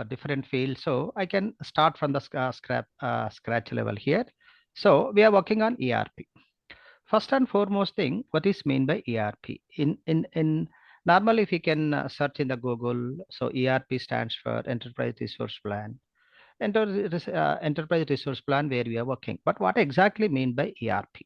different fields. So I can start from the scratch level here. So we are working on ERP. First and foremost thing, what is mean by ERP? In normally, if you can search in the Google, so ERP stands for Enterprise Resource Plan. Enterprise Resource Plan where we are working. But what exactly mean by ERP?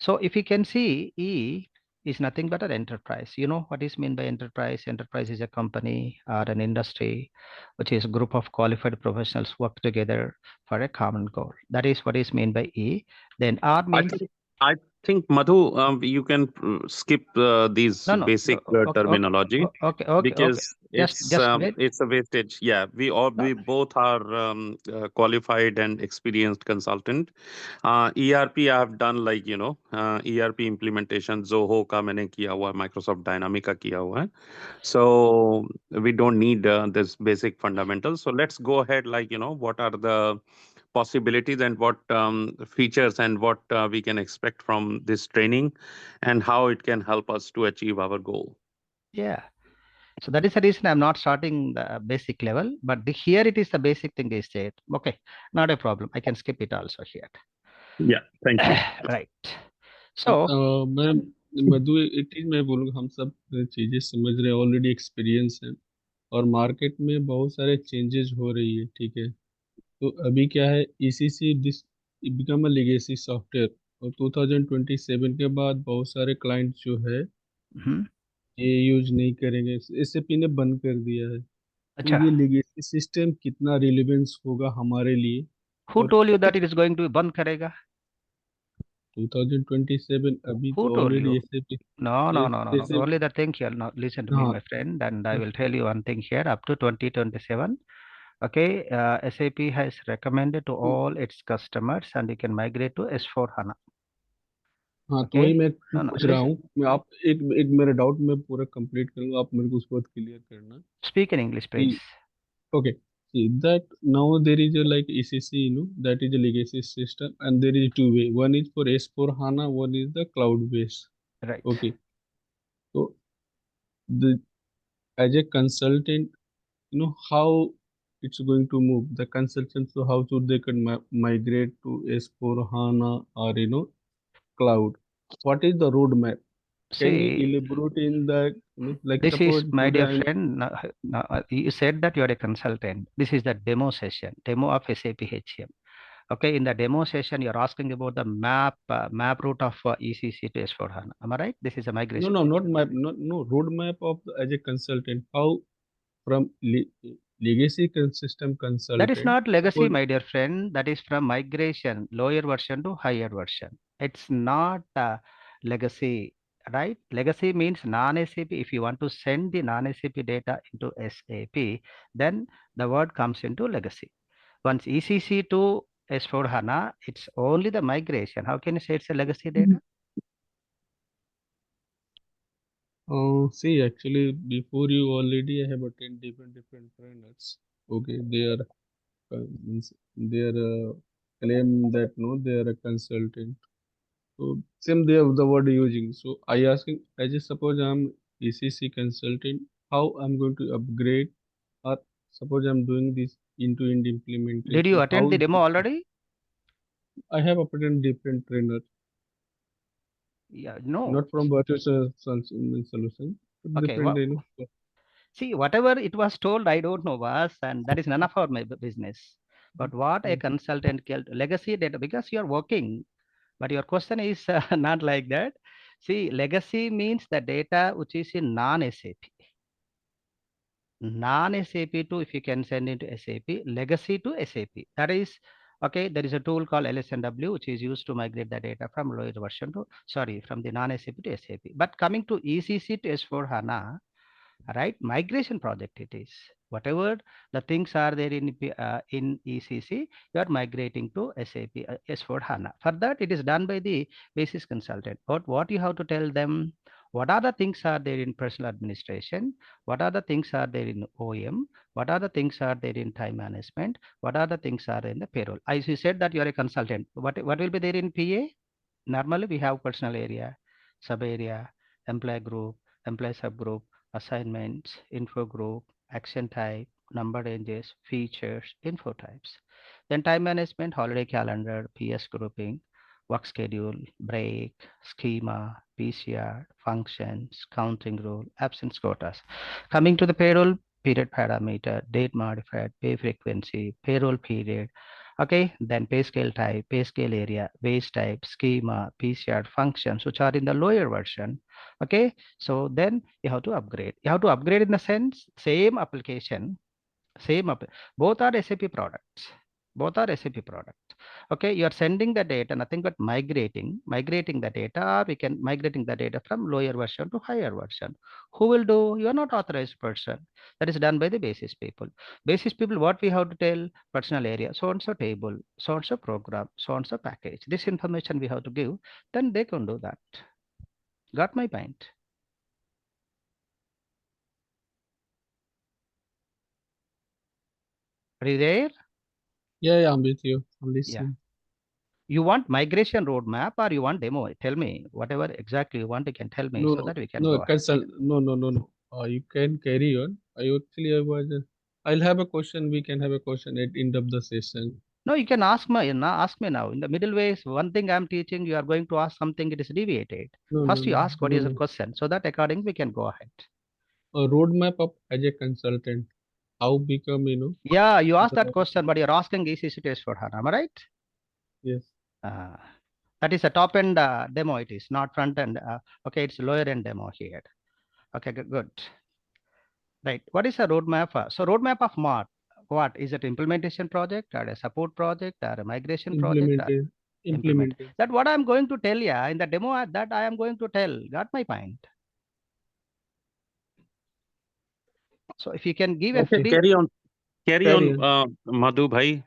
So if you can see, E is nothing but an enterprise. You know what is mean by enterprise? Enterprise is a company or an industry, which is a group of qualified professionals work together for a common goal. That is what is mean by E. Then R I means think I think Madhu, you can skip these no, no. basic Okay, okay, terminology okay. because Just wait. it's a wastage. Yeah, No, we both are qualified and experienced consultant. ERP I have done like ERP implementation Zoho का मैंने किया हुआ है, Microsoft Dynamics का किया हुआ है. So we don't need this basic fundamentals. So let's go ahead like what are the possibilities and what features and what we can expect from this training and how it can help us to achieve our goal. yeah. So that is the reason I'm not starting the basic level, but here it is the basic thing is said. Okay, not a problem. I can skip it also here. Yeah, thank you. Right. So मैं मधु एक चीज मैं बोलूँगा, हम सब चीजें समझ रहे हैं, ऑलरेडी एक्सपीरियंस है और मार्केट में बहुत सारे चेंजेस हो रही है, ठीक है। तो अभी क्या है, ECC this become a legacy software और 2027 के बाद बहुत सारे क्लाइंट जो है ये यूज नहीं करेंगे, एसएपी ने बंद कर दिया है। तो अच्छा, ये लेगेसी सिस्टम कितना रिलेवेंस होगा हमारे लिए, who और told you that it is going to be बंद करेगा? 2027 अभी Who तो told already you? SAP No, no, no, no, no. जैसे, Only the thing here. Now, listen to me, हाँ my friend, and I will tell you one thing here. Up to 2027, okay, SAP has recommended to all its customers, and you can migrate to S4 HANA. हाँ, तो वही Okay? मैं No, no. पूछ रहा Listen. हूँ। मैं आप एक एक मेरा डाउट मैं पूरा कंप्लीट करूँगा, आप मेरे को उसके बाद क्लियर करना Speak in English, please. कि okay, see that now there is a like ECC, that is a legacy system, and there is two way. One is for S4 HANA, one is the cloud base. Right. Okay, so the as a consultant, how it's going to move the consultant. So how should they can migrate to S4 HANA or cloud? What is the roadmap? Can you See, elaborate in that? Like this is suppose my today dear I'm friend. You said that you are a consultant. This is the demo session, demo of SAP HCM. Okay, in the demo session, you're asking about the map route of ECC to S4 HANA. Am I right? This is a no, migration. no, not my, no roadmap of as a consultant. How from legacy system That is consultant. not legacy, Suppose my dear friend. That is from migration, lower version to higher version. It's not legacy, right? Legacy means non-SAP. If you want to send the non-SAP data into SAP, then the word comes into legacy. Once ECC to S4 HANA, it's only the migration. How can you say it's a legacy data? see, actually, before you already I have attended different trainers. Okay, they are claim that no, they are a consultant. So same they have the word using. So I asking, I just suppose I'm ECC consultant, how I'm going to upgrade, or suppose I'm doing this end-to-end Did you implementation. attend the demo already? I have attended different trainers, Yeah, no. not from solution, but Okay. different, See, whatever it was told, I don't know was, and that is none of our business. But what a Mm. consultant killed legacy data because you are working, but your question is not like that. See, legacy means the data which is in non-SAP. Non-SAP to if you can send into SAP, legacy to SAP. That is okay. There is a tool called LSNW which is used to migrate the data from lower version to from the non-SAP to SAP. But coming to ECC to S4 HANA, right, migration project it is. Whatever the things are there in ECC, you are migrating to SAP S4 HANA. For that, it is done by the basis consultant. But what you have to tell them, what are the things are there in personal administration, what are the things are there in OM, what are the things are there in time management, what are the things are in the payroll. As you said that you are a consultant, what will be there in PA? Normally we have personal area, sub area, employee group, employee subgroup, assignments, info group, action type, number ranges, features, info types. Then time management, holiday calendar, PS grouping, work schedule, break, schema, PCR, functions, counting rule, absence quotas. Coming to the payroll, period parameter, date modified, pay frequency, payroll period. Okay, then pay scale type, pay scale area, wage type, schema, PCR functions, which are in the lower version. Okay, so then you have to upgrade. You have to upgrade in the sense same application, both are SAP products. Both are SAP products. Okay, you are sending the data, nothing but migrating the data, or we can migrating the data from lower version to higher version. Who will do? You are not authorized person. That is done by the basis people. Basis people, what we have to tell? Personal area, so and so table, so and so program, so and so package. This information we have to give, then they can do that. Got my point? Are you there? Yeah, I'm with you. I'm Yeah. listening. You want migration roadmap or you want demo? Tell me whatever exactly you want. You can tell me so that we can go ahead. No. You can carry on. I'll have a question. We can have a question at end of the session. No, you can ask me. Ask me now. In the middle ways, one thing I'm teaching, you are going to ask something. It is deviated. First, you ask what is the No. question, so that according we can go ahead. A roadmap of as a consultant. How become Yeah, you asked that the- question, but you're asking ECC test for HANA. Am I right? yes. That is a top end demo. It is not front end. Okay, it's lower end demo here. Okay, good. Right. What is a roadmap? So roadmap of what is it? Implementation project or a support project or a migration project? Or implement. Implemented. That what I'm going to tell you in the demo that I am going to tell. Got my point? So if you can give a Okay, brief. carry Carry on, on. Madhu bhai.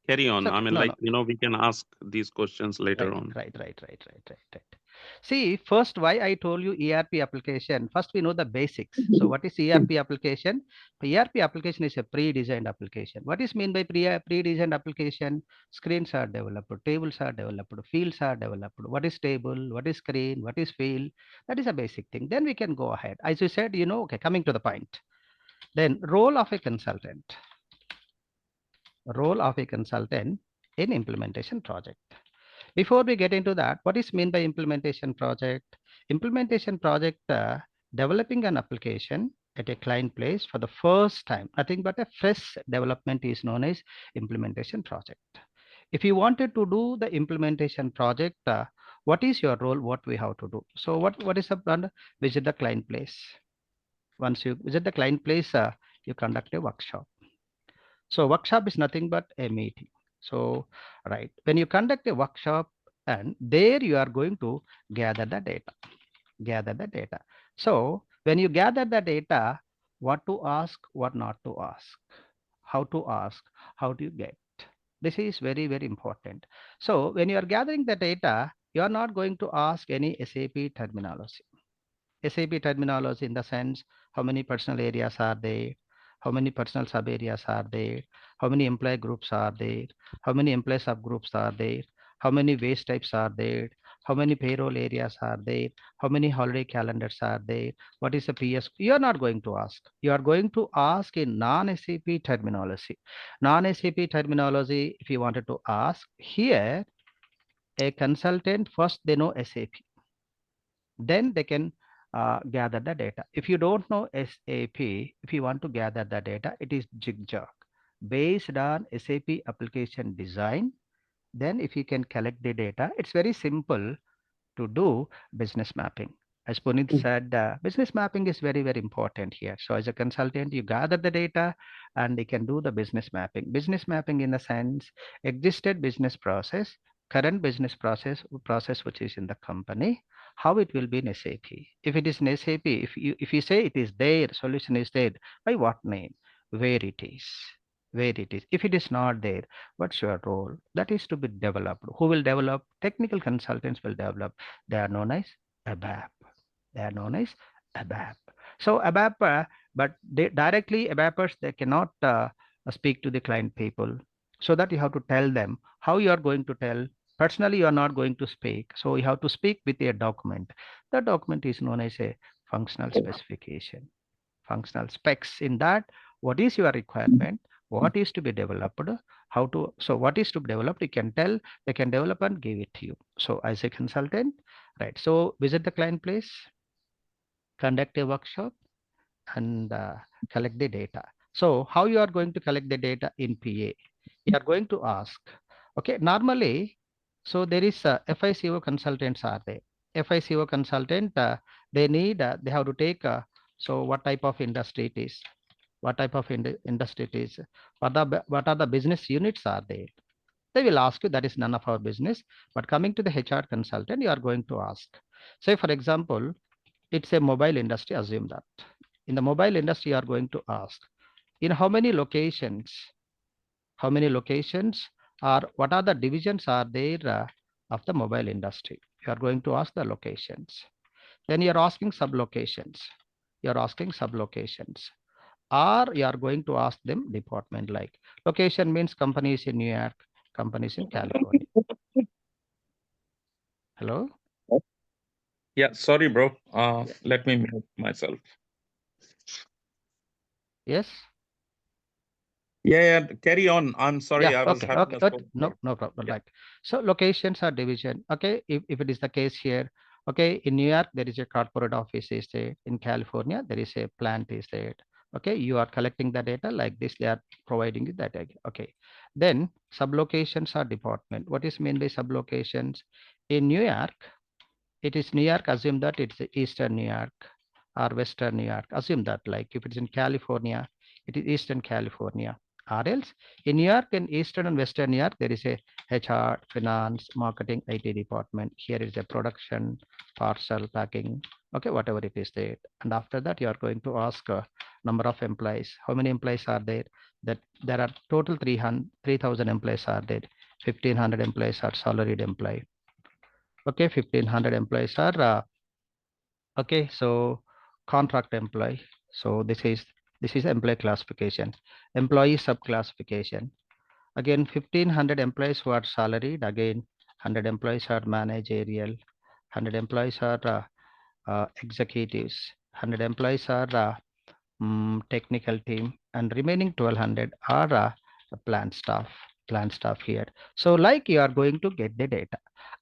Carry on. So I mean, no, like, no. we can ask these questions later Right, on. right. See, first, why I told you ERP application. First, we know the basics. So, what is ERP application? The ERP application is a pre-designed application. What is mean by pre-designed application? Screens are developed, tables are developed, fields are developed. What is table? What is screen? What is field? That is a basic thing. Then we can go ahead. As you said, okay, coming to the point. Then, role of a consultant. Role of a consultant in implementation project. Before we get into that, what is mean by implementation project? Implementation project, developing an application at a client place for the first time. Nothing but a fresh development is known as implementation project. If you wanted to do the implementation project, what is your role? What we have to do? So what is the plan? Visit the client place. Once you visit the client place, you conduct a workshop. So workshop is nothing but a meeting. So, right, when you conduct a workshop and there you are going to gather the data. So when you gather the data, what to ask, what not to ask, how to ask, how do you get? This is very, very important. So when you are gathering the data, you are not going to ask any SAP terminology. SAP terminology in the sense how many personal areas are there, how many personal sub areas are there, how many employee groups are there, how many employee subgroups are there, how many waste types are there, how many payroll areas are there, how many holiday calendars are there, what is the PS? You are not going to ask. You are going to ask in non-SAP terminology. Non-SAP terminology, if you wanted to ask, here a consultant first they know SAP, then they can gather the data. If you don't know SAP, if you want to gather the data, it is zigzag based on SAP application design. Then if you can collect the data, it's very simple to do business mapping. As Puneet said, business mapping is very, very important here. So as a consultant, you gather the data and you can do the business mapping. Business mapping in the sense, existed business process, current business process which is in the company, how it will be in SAP. If it is in SAP, if you say it is there, solution is there, by what name, where it is, where it is. If it is not there, what's your role? That is to be developed. Who will develop? Technical consultants will develop. They are known as ABAP. They are known as ABAP. So ABAP, but they directly ABAPers, they cannot speak to the client people. So that you have to tell them how you are going to tell. Personally, you are not going to speak. So you have to speak with a document. The document is known as a functional specification. functional specs. In that, what is your requirement, what is to be developed, how to, so what is to be developed, you can tell, they can develop and give it to you. So as a consultant, right, so visit the client place, conduct a workshop, and collect the data. So how you are going to collect the data in PA? You are going to ask, okay, normally, so there is FICO consultants are there. FICO consultant, they need, they have to take, so what type of industry it is, what type of industry it is, what are the business units are there. They will ask you, that is none of our business. But coming to the HR consultant, you are going to ask. Say, for example, it's a mobile industry, assume that. In the mobile industry, you are going to ask, in how many locations or what are the divisions are there of the mobile industry? You are going to ask the locations. Then you are asking sublocations. You are asking sublocations. Or you are going to ask them department, like location means companies in New York, companies in California. Hello? Yeah, sorry, bro. Let me mute myself. Yes? Yeah, carry on. I'm sorry, Yeah, I was okay, having okay, a okay. phone No, call. no problem. Yeah. Right. So locations are division. Okay, if it is the case here, okay, in New York, there is a corporate office is there. In California, there is a plant is there. Okay, you are collecting the data like this, they are providing you that. Okay. Then sublocations are department. What is meant by sublocations? In New York, it is New York, assume that it's Eastern New York or Western New York. Assume that, like if it's in California, it is Eastern California. Or else in New York, in Eastern and Western New York, there is a HR, finance, marketing, IT department. Here is a production, parcel, packing, okay, whatever it is there. And after that, you are going to ask number of employees. How many employees are there? That there are total 3,000 employees are there. 1,500 employees are salaried employee. Okay, 1,500 employees are okay. So contract employee. So this is employee classification, employee subclassification. Again, 1,500 employees who are salaried. Again, 100 employees are managerial. 100 employees are executives. 100 employees are technical team, and remaining 1,200 are plant staff. Plant staff here. So like you are going to get the data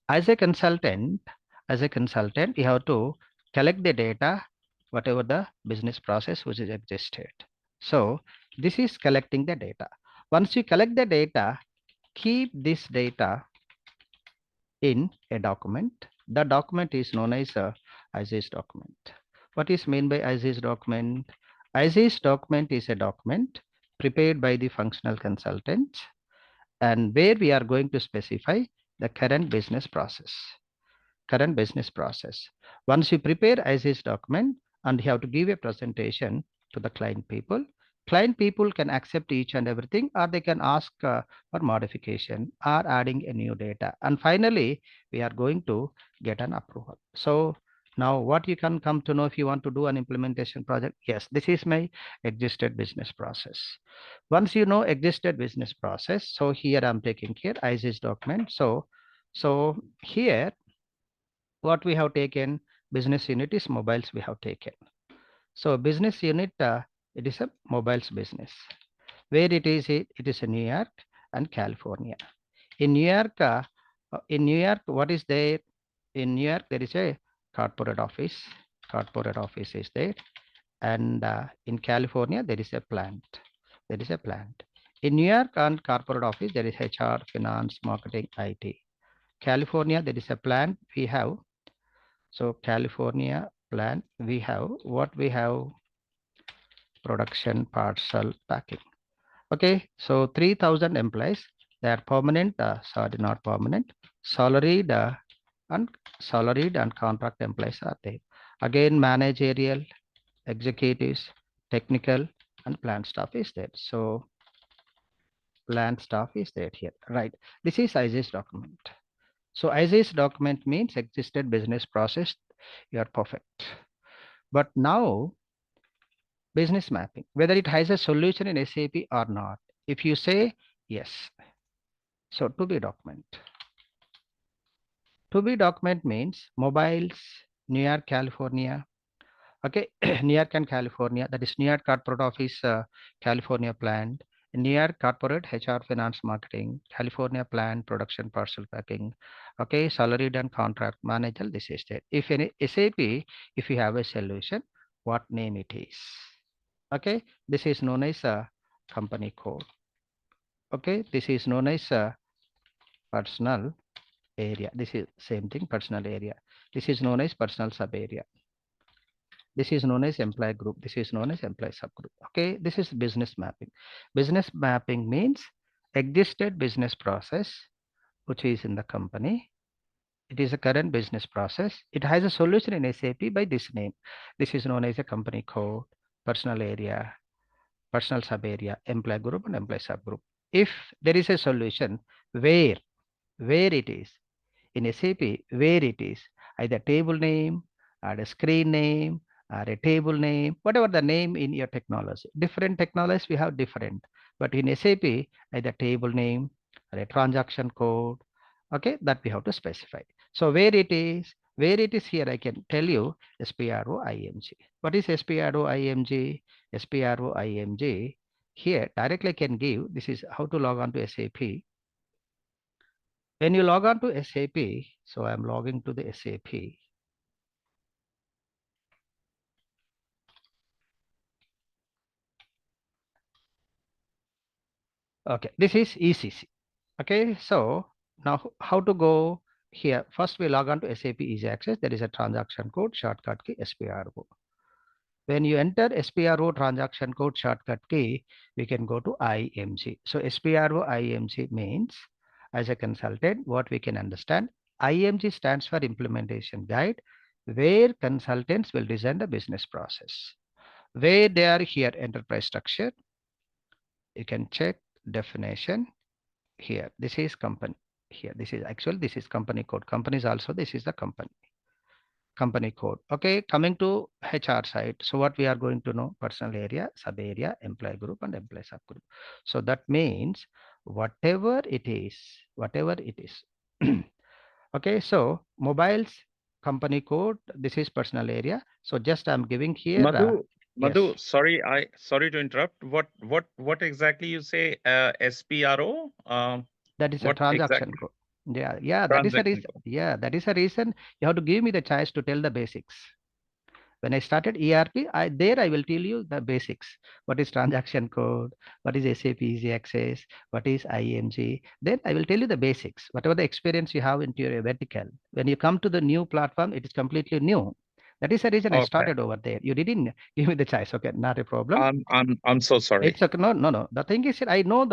as a consultant. As a consultant, you have to collect the data, whatever the business process which is existed. So this is collecting the data. Once you collect the data, keep this data in a document. The document is known as a ISIS document. What is meant by ISIS document? ISIS document is a document prepared by the functional consultant, and where we are going to specify the current business process. Current business process. Once you prepare as is document and you have to give a presentation to the client people can accept each and everything, or they can ask for modification or adding a new data. And finally, we are going to get an approval. So now what you can come to know if you want to do an implementation project, yes, this is my existed business process. Once you know existed business process, so here I'm taking here as is document. So here what we have taken, business unit is mobiles we have taken. So business unit, it is a mobiles business. Where it is in New York and California. In New York, what is there? In New York, there is a corporate office. Corporate office is there. And in California, there is a plant. There is a plant. In New York and corporate office, there is HR, finance, marketing, IT. California, there is a plant we have. So California plant, we have what we have, production, parcel, packing. Okay, so 3,000 employees, they are permanent, sorry, not permanent, salaried and contract employees are there. Again, managerial, executives, technical, and plant staff is there. So plant staff is there here, right? This is ISIS document. So ISIS document means existed business process. You are perfect. But now business mapping, whether it has a solution in SAP or not. If you say yes, so to be document. To be document means mobiles, New York, California, Okay, Newark and California, that is Newark Corporate Office, California plant, Newark Corporate HR Finance Marketing, California plant production parcel packing. Okay, salaried and contract manager, this is it. If any SAP, if you have a solution, what name it is. Okay, this is known as a company code. Okay, this is known as a personal area. This is same thing, personal area. This is known as personal sub area. This is known as employee group. This is known as employee subgroup. Okay, this is business mapping. Business mapping means existed business process, which is in the company. It is a current business process. It has a solution in SAP by this name. This is known as a company code, personal area, personal sub area, employee group, and employee subgroup. If there is a solution, where it is in SAP, where it is either table name or a screen name or a table name, whatever the name in your technology. Different technologies we have different, but in SAP, either table name or a transaction code, okay, that we have to specify. So where it is here, I can tell you SPRO IMG. What is SPRO IMG? SPRO IMG here directly I can give, this is how to log on to SAP. When you log on to SAP, so I'm logging to the SAP. Okay, this is ECC. Okay, so now how to go here? First, we log on to SAP Easy Access. There is a transaction code, shortcut key, SPRO. When you enter SPRO transaction code shortcut key, we can go to IMG. So SPRO IMG means, as a consultant, what we can understand, IMG stands for implementation guide, where consultants will design the business process. Where they are here, enterprise structure, you can check definition here. This is company here. This is company code. Companies also, this is the company code. Okay, coming to HR side. So what we are going to know, personal area, sub area, employee group, and employee subgroup. So that means whatever it is. Okay, so mobiles, company code, this is personal area. So just I'm giving here. Madhu, Yes, sorry to interrupt. What exactly you say? SPRO? that is a What transaction exactly? code. Yeah, that is a Transaction reason. code. Yeah, that is a reason you have to give me the chance to tell the basics. When I started ERP, I will tell you the basics. What is transaction code? What is SAP Easy Access? What is IMG? Then I will tell you the basics. Whatever the experience you have into your vertical. When you come to the new platform, it is completely new. That is the reason I Okay. started over there. You didn't give me the choice. Okay, not a problem. I'm so sorry. It's okay. No. The thing is, I know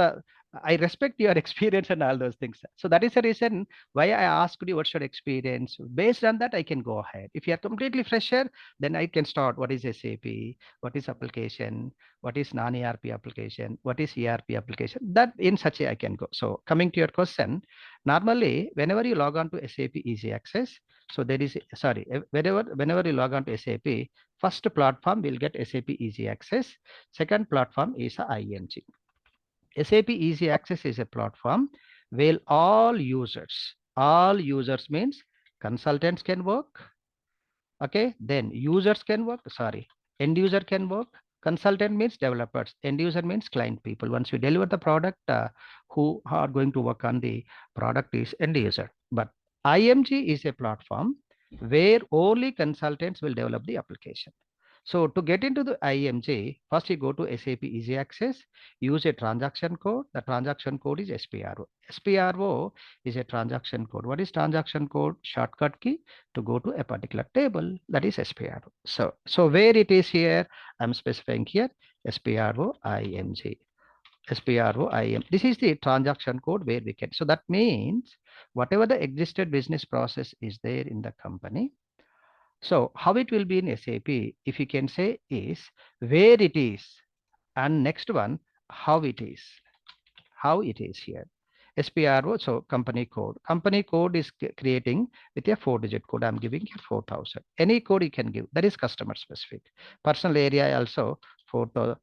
I respect your experience and all those things. So that is the reason why I asked you what's your experience. Based on that, I can go ahead. If you are completely fresher, then I can start. What is SAP? What is application? What is non-ERP application? What is ERP application? That in such a I can go. So coming to your question, normally whenever you log on to SAP Easy Access, so there is whenever you log on to SAP, first platform will get SAP Easy Access. Second platform is a IMG. SAP Easy Access is a platform where all users means consultants can work. Okay, then users can work. Sorry, end user can work. Consultant means developers. End user means client people. Once we deliver the product, who are going to work on the product is end user. But IMG is a platform where only consultants will develop the application. So to get into the IMG, first you go to SAP Easy Access, use a transaction code. The transaction code is SPRO. SPRO is a transaction code. What is transaction code? Shortcut key to go to a particular table, that is SPRO. So where it is here, I'm specifying here SPRO IMG. SPRO IM. This is the transaction code where we can. So that means whatever the existed business process is there in the company, so how it will be in SAP, if you can say, is where it is, and next one, how it is, here. SPRO, so company code. Company code is creating with a 4-digit code. I'm giving you 4,000. Any code you can give. That is customer specific. Personal area also 4,000.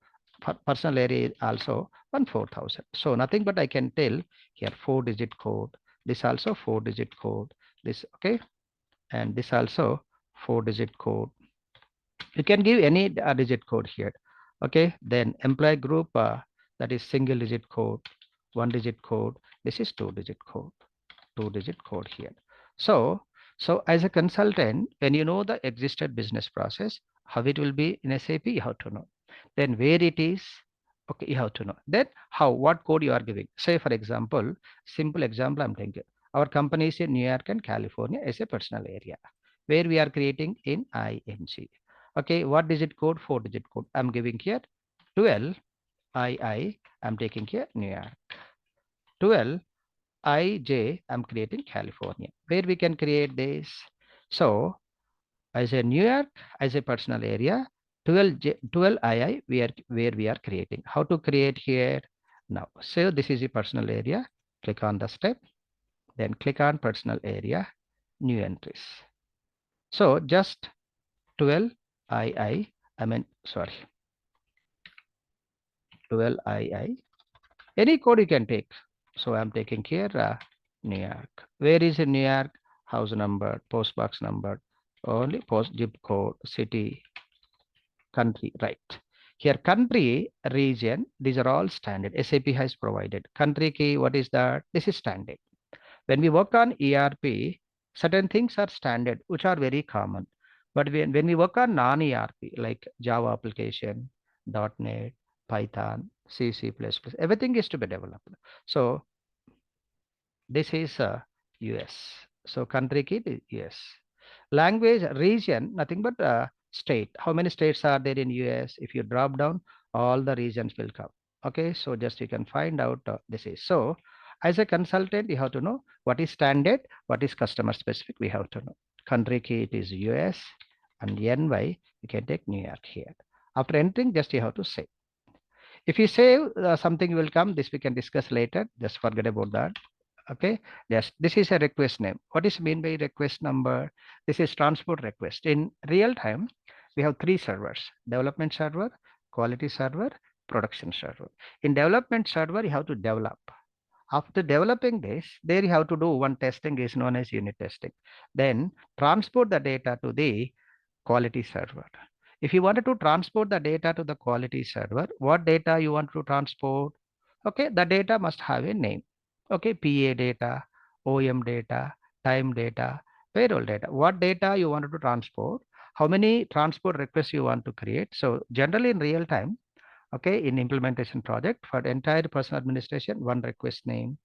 Personal area also 4,000. So nothing but I can tell here 4-digit code. This also 4-digit code. This okay, and this also 4-digit code. You can give any digit code here. Okay, then employee group, that is single digit code, 1 digit code. This is 2 digit code, 2 digit code here. So as a consultant, when you know the existed business process, how it will be in SAP, you have to know. Then where it is, okay, you have to know. Then how, what code you are giving. Say for example, simple example I'm thinking. Our company is in New York and California as a personal area, where we are creating in ING. Okay, what digit code? 4 digit code. I'm giving here 12 II. I'm taking here New York. 12 IJ. I'm creating California. Where we can create this? So as a New York, as a personal area, 12 II we are where we are creating. How to create here? Now, so this is a personal area. Click on the step, then click on personal area, new entries. So just 12 II. I mean, sorry, 12 II. Any code you can take. So I'm taking here New York. Where is in New York? House number, post box number, only post zip code, city, country, right? Here, country, region, these are all standard. SAP has provided. Country key, what is that? This is standard. When we work on ERP, certain things are standard, which are very common. But when we work on non-ERP, like Java application, .NET, Python, C++, everything is to be developed. So this is US. So country key is US. Language, region, nothing but state. How many states are there in US? If you drop down, all the regions will come. Okay, so just you can find out this is. So as a consultant, you have to know what is standard, what is customer specific, we have to know. Country key, it is US, and NY, you can take New York here. After entering, just you have to save. If you save, something will come. This we can discuss later. Just forget about that. Okay, yes, this is a request name. What is mean by request number? This is transport request. In real time, we have 3 servers: development server, quality server, production server. In development server, you have to develop. After developing this, there you have to do one testing is known as unit testing. Then transport the data to the quality server. If you wanted to transport the data to the quality server, what data you want to transport? Okay, the data must have a name. Okay, PA data, OM data, time data, payroll data. What data you wanted to transport? How many transport requests you want to create? So generally in real time, okay, in implementation project for the entire personal administration, one request name,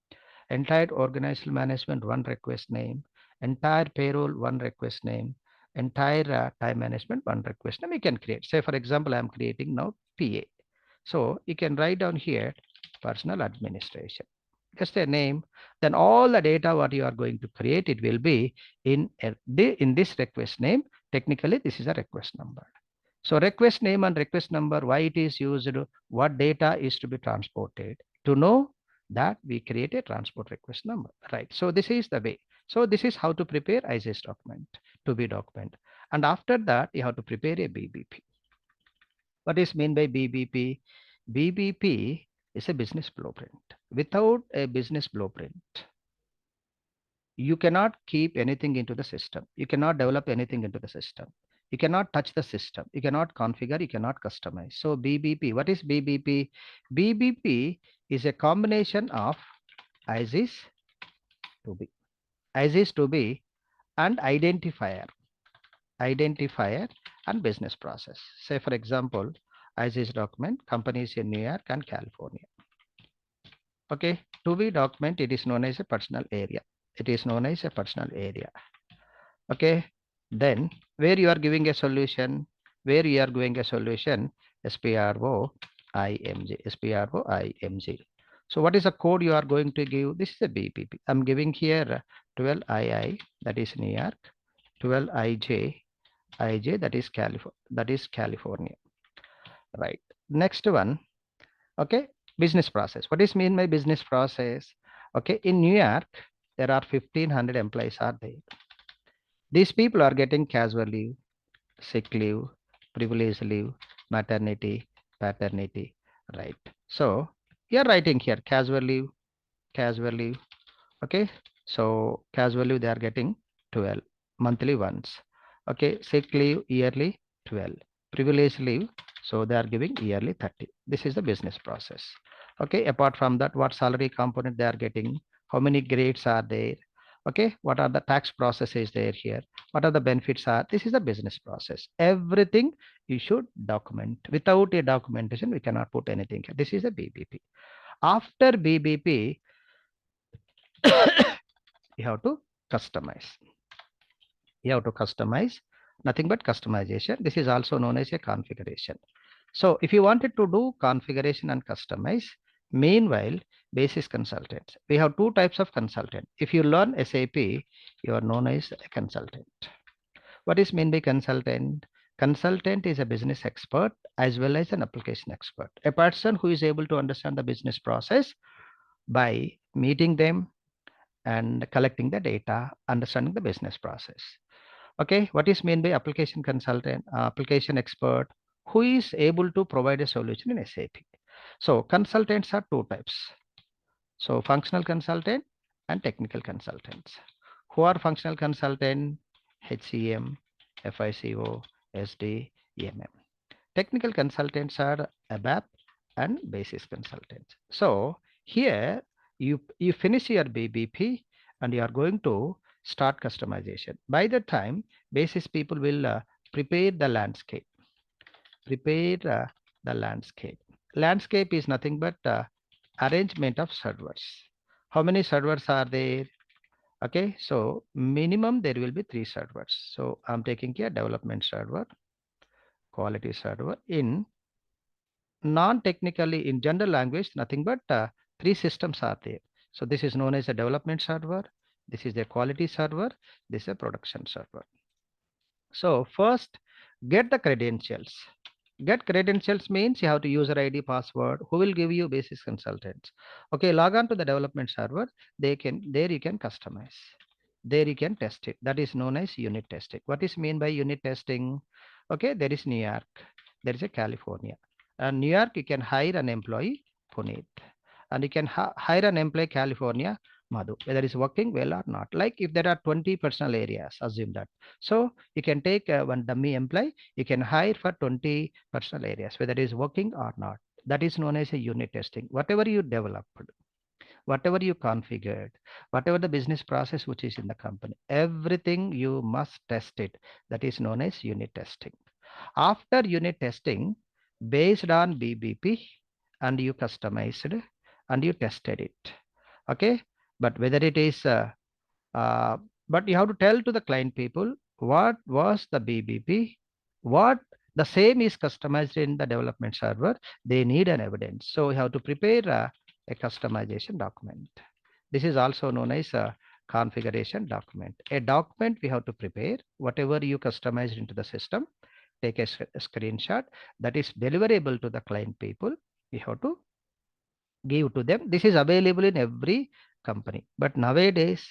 entire organizational management, one request name, entire payroll, one request name, entire time management, one request name. You can create. Say, for example, I'm creating now PA. So you can write down here personal administration. Just a name. Then all the data what you are going to create, it will be in this request name. Technically, this is a request number. So request name and request number, why it is used, what data is to be transported. To know that we create a transport request number, right? So this is the way. So this is how to prepare ISIS document, to be document. And after that, you have to prepare a BBP. What is mean by BBP? BBP is a business blueprint. Without a business blueprint, you cannot keep anything into the system. You cannot develop anything into the system. You cannot touch the system. You cannot configure. You cannot customize. So BBP, what is BBP? BBP is a combination of ISIS to be, ISIS to be, and identifier and business process. Say for example, ISIS document, companies in New York and California. Okay, to be document, it is known as a personal area. It is known as a personal area. Okay, then where you are giving a solution, SPRO IMG. So what is the code you are going to give? This is a BPP. I'm giving here 12 II, that is New York, 12 IJ, that is California, right? Next one, okay, business process. What is mean by business process? Okay, in New York, there are 1,500 employees are there. These people are getting casual leave, sick leave, privilege leave, maternity, paternity, right? So you're writing here casual leave. Okay, so casual leave they are getting 12 monthly once. Okay, sick leave yearly 12. Privilege leave, so they are giving yearly 30. This is the business process. Okay, apart from that, what salary component they are getting, how many grades are there, okay, what are the tax processes there here, what are the benefits are, this is the business process. Everything you should document. Without a documentation, we cannot put anything here. This is a BBP. After BBP, you have to customize. You have to customize, nothing but customization. This is also known as a configuration. So if you wanted to do configuration and customize, meanwhile, basis consultants. We have two types of consultant. If you learn SAP, you are known as a consultant. What is meant by consultant? Consultant is a business expert as well as an application expert. A person who is able to understand the business process by meeting them and collecting the data, understanding the business process. Okay, what is meant by application consultant, application expert, who is able to provide a solution in SAP. So consultants are two types. So functional consultant and technical consultants. Who are functional consultant? HCM, FICO, SD, EMM. Technical consultants are ABAP and basis consultants. So here you finish your BBP and you are going to start customization. By the time, basis people will prepare the landscape. Prepare the landscape. Landscape is nothing but arrangement of servers. How many servers are there? Okay, so minimum there will be 3 servers. So I'm taking here development server, quality server. In non-technically, in general language, nothing but 3 systems are there. So this is known as a development server. This is the quality server. This is a production server. So first, get the credentials. Get credentials means you have to user ID, password. Who will give you basis consultants? Okay, log on to the development server. There you can customize. There you can test it. That is known as unit testing. What is mean by unit testing? Okay, there is New York. There is a California. And New York, you can hire an employee, Puneet. And you can hire an employee, California, Madhu, whether it's working well or not. Like if there are 20 personal areas, assume that. So you can take one dummy employee, you can hire for 20 personal areas, whether it is working or not. That is known as a unit testing. Whatever you developed, whatever you configured, whatever the business process which is in the company, everything you must test it. That is known as unit testing. After unit testing, based on BBP, and you customized and you tested it. Okay, but whether it is but you have to tell to the client people what was the BBP, what the same is customized in the development server. They need an evidence, so you have to prepare a customization document. This is also known as a configuration document. A document we have to prepare, whatever you customized into the system, take a screenshot that is deliverable to the client people. We have to give to them. This is available in every company. But nowadays,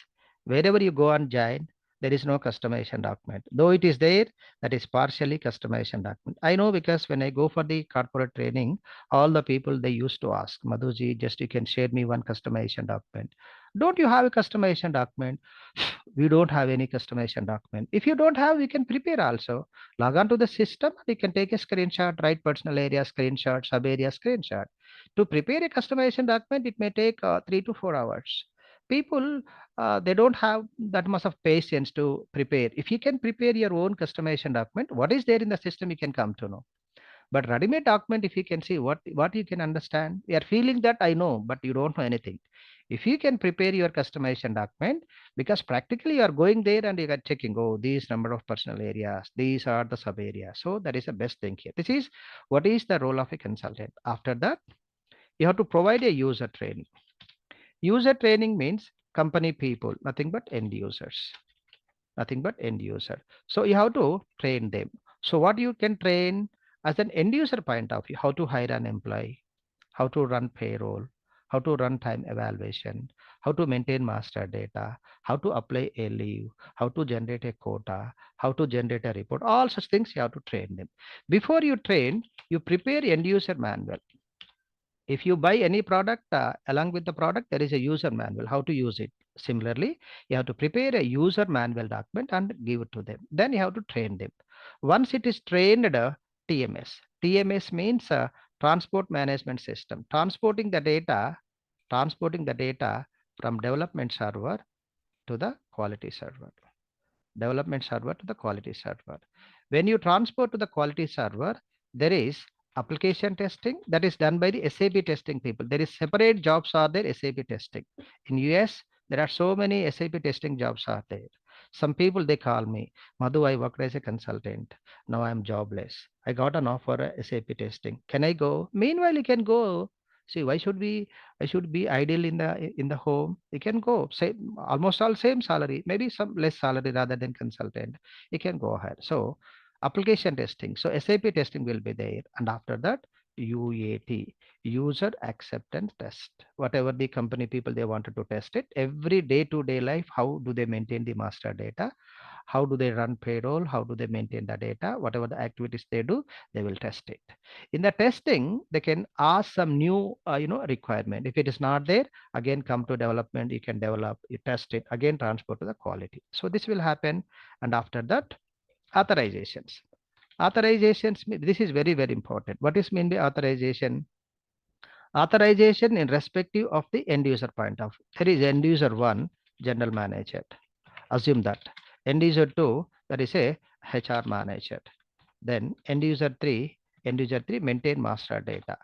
wherever you go and join, there is no customization document. Though it is there, that is partially customization document. I know because when I go for the corporate training, all the people they used to ask, Madhuji, just you can share me one customization document. Don't you have a customization document? We don't have any customization document. If you don't have, we can prepare also. Log on to the system, you can take a screenshot, write personal area screenshot, sub area screenshot. To prepare a customization document, it may take 3 to 4 hours. People, they don't have that much of patience to prepare. If you can prepare your own customization document, what is there in the system, you can come to know. But ready-made document, if you can see what you can understand, you are feeling that I know, but you don't know anything. If you can prepare your customization document, because practically you are going there and you are checking, oh, these number of personal areas, these are the sub areas. So that is the best thing here. This is what is the role of a consultant. After that, you have to provide a user training. User training means company people, nothing but end users. Nothing but end user. So you have to train them. So what you can train as an end user point of view, how to hire an employee, how to run payroll, how to run time evaluation, how to maintain master data, how to apply a leave, how to generate a quota, how to generate a report, all such things you have to train them. Before you train, you prepare end user manual. If you buy any product, along with the product, there is a user manual, how to use it. Similarly, you have to prepare a user manual document and give it to them. Then you have to train them. Once it is trained, TMS. TMS means transport management system, transporting the data from development server to the quality server. Development server to the quality server. When you transport to the quality server, there is application testing that is done by the SAP testing people. There is separate jobs are there, SAP testing. In US, there are so many SAP testing jobs are there. Some people they call me, Madhu, I worked as a consultant. Now I am jobless. I got an offer SAP testing. Can I go? Meanwhile, you can go. See, why should we? I should be idle in the home. You can go. Same, almost all same salary, maybe some less salary rather than consultant. You can go ahead. So application testing. So SAP testing will be there, and after that UAT, user acceptance test. Whatever the company people they wanted to test it, every day-to-day life, how do they maintain the master data? How do they run payroll? How do they maintain the data? Whatever the activities they do, they will test it. In the testing, they can ask some new requirement. If it is not there, again come to development. You can develop, you test it, again transport to the quality. So this will happen, and after that, authorizations. Authorizations, this is very, very important. What is mean by authorization? Authorization in respective of the end user point of view. There is end user 1, general manager. Assume that. End user 2, that is a HR manager. Then end user 3, maintain master data.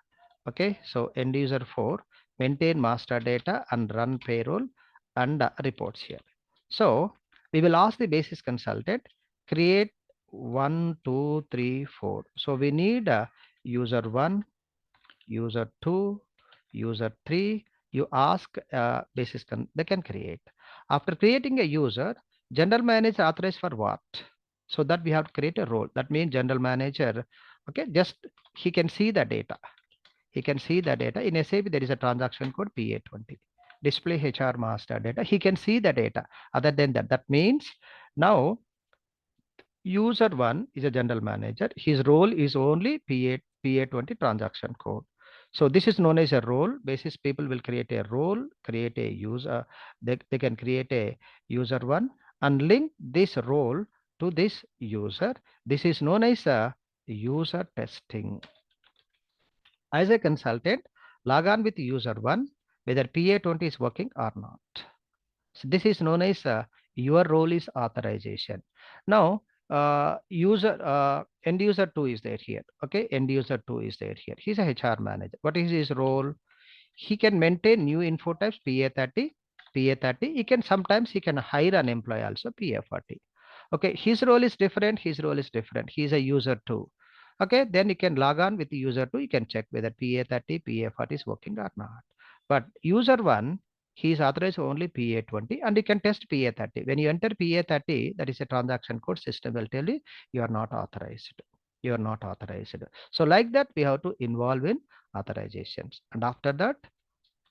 Okay, so end user 4, maintain master data and run payroll and reports here. So we will ask the basis consultant, create 1, 2, 3, 4. So we need user 1, user 2, user 3. You ask basis, they can create. After creating a user, general manager authorized for what? So that we have to create a role. That means general manager, okay, just he can see the data. He can see the data. In SAP, there is a transaction code PA20. Display HR master data. He can see the data. Other than that, that means now user 1 is a general manager. His role is only PA20 transaction code. So this is known as a role basis. People will create a role, create a user. They can create a user 1 and link this role to this user. This is known as a user testing. As a consultant, log on with user 1, whether PA20 is working or not. So this is known as your role is authorization. Now, end user 2 is there here. Okay, end user 2 is there here. He's a HR manager. What is his role? He can maintain new info types PA30. He can sometimes he can hire an employee also PA40. Okay, his role is different. He's a user 2. Okay, then you can log on with the user 2. You can check whether PA30, PA40 is working or not. But user 1, he is authorized only PA20 and you can test PA30. When you enter PA30, that is a transaction code, system will tell you you are not authorized. You are not authorized. So like that, we have to involve in authorizations. And after that,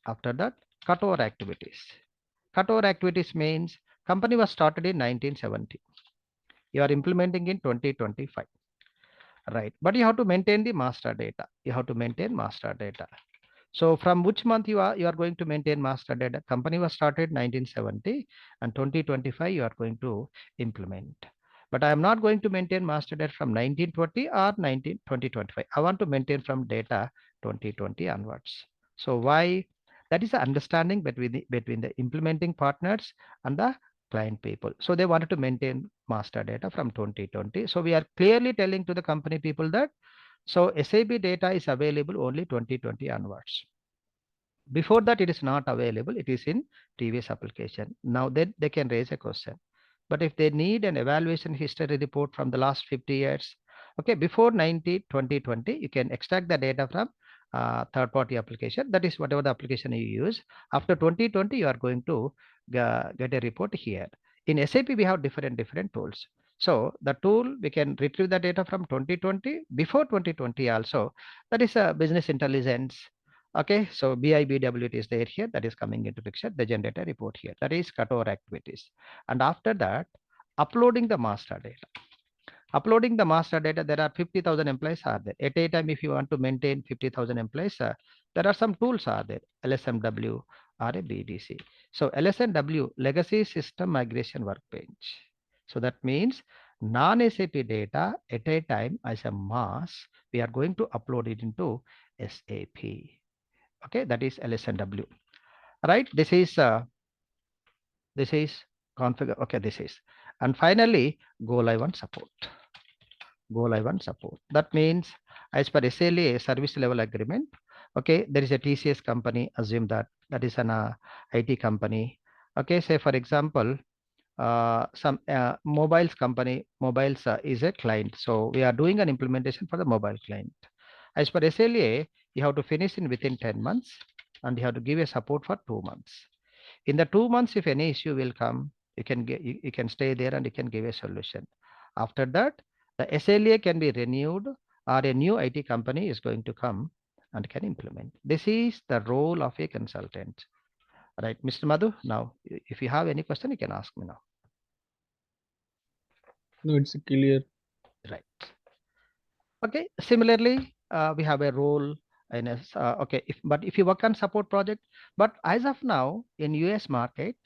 cutover activities. Cutover activities means company was started in 1970. You are implementing in 2025. Right. But you have to maintain the master data. So from which month you are going to maintain master data? Company was started 1970 and 2025 you are going to implement. But I am not going to maintain master data from 1920 or 2025. I want to maintain from data 2020 onwards. So why? That is the understanding between the implementing partners and the client people. So they wanted to maintain master data from 2020. So we are clearly telling to the company people that so SAP data is available only 2020 onwards. Before that, it is not available. It is in previous application. Now they can raise a question. But if they need an evaluation history report from the last 50 years, okay, before 2020, you can extract the data from third-party application. That is whatever the application you use. After 2020, you are going to get a report here. In SAP, we have different tools. So the tool, we can retrieve the data from 2020, before 2020 also. That is a business intelligence. Okay, so BIBWT is there here. That is coming into picture. The generator report here. That is cutover activities. And after that, uploading the master data. Uploading the master data, there are 50,000 employees are there. At a time, if you want to maintain 50,000 employees, there are some tools are there. LSMW or a BDC. So LSMW, Legacy System Migration Workbench. So that means Non-SAP data at a time as a mass, we are going to upload it into SAP. Okay, that is LSNW. Right? This is configure. Okay, this is. And finally, go live and support. Go live and support. That means as per SLA service level agreement, okay, there is a TCS company, assume that is an IT company. Okay, say for example, some mobiles company, mobiles is a client. So we are doing an implementation for the mobile client. As per SLA, you have to finish in within 10 months and you have to give a support for 2 months. In the 2 months, if any issue will come, you can stay there and you can give a solution. After that, the SLA can be renewed or a new IT company is going to come and can implement. This is the role of a consultant. Right, Mr. Madhu, now if you have any question, you can ask me now. No, it's clear. Right. Okay, similarly, we have a role in a, okay, but if you work on support project, but as of now in US market,